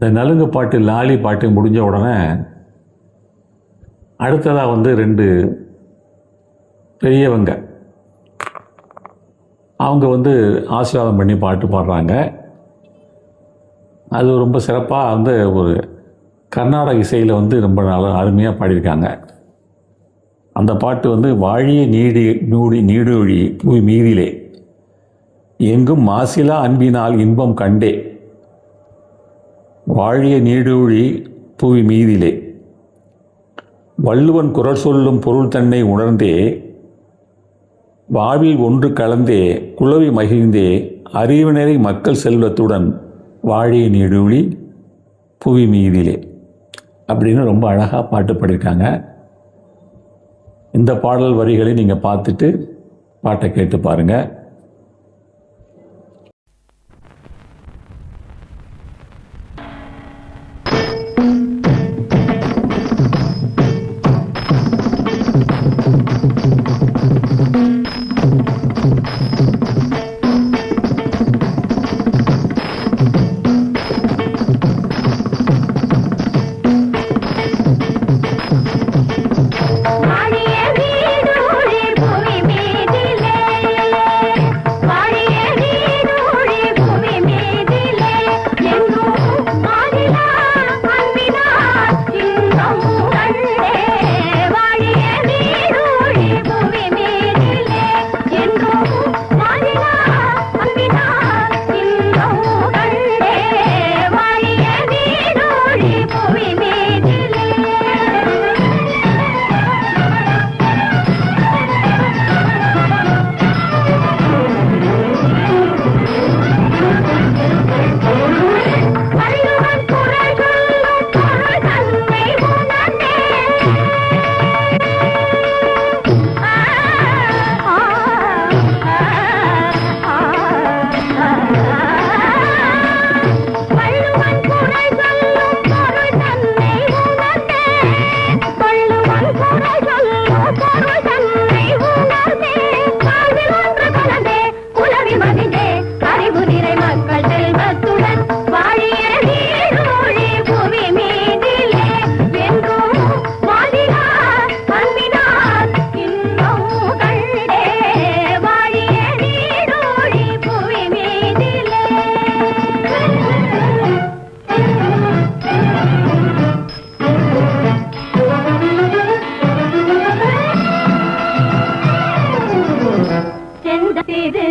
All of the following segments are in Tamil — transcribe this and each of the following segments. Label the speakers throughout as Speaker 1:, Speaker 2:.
Speaker 1: இந்த நலுங்கு பாட்டு லாலி பாட்டு முடிஞ்ச உடனே அடுத்ததாக வந்து 2 பெரியவங்க அவங்க வந்து ஆசீர்வாதம் பண்ணி பாட்டு பாடுறாங்க. அது ரொம்ப சிறப்பாக வந்து ஒரு கர்நாடக இசையில் வந்து ரொம்ப நல்லா அருமையாக பாடியிருக்காங்க. அந்த பாட்டு வந்து வாழிய நீடொழி பூமி மீதிலே எங்கும் மாசிலா அன்பினால் இன்பம் கண்டே, வாழிய நீடொழி புவி மீதிலே வள்ளுவன் குரல் சொல்லும் பொருள் தன்னை உணர்ந்தே, வாழ்வில் ஒன்று கலந்தே குளவி மகிழ்ந்தே அறிவினரை மக்கள் செல்வத்துடன் வாழிய நீடொழி புவி மீதிலே அப்படின்னு ரொம்ப அழகாக பாட்டு பாடியிருக்காங்க. இந்த பாடல் வரிகளை நீங்கள் பார்த்துட்டு பாட்டை கேட்டு பாருங்கள்.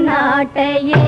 Speaker 2: நாட்டையே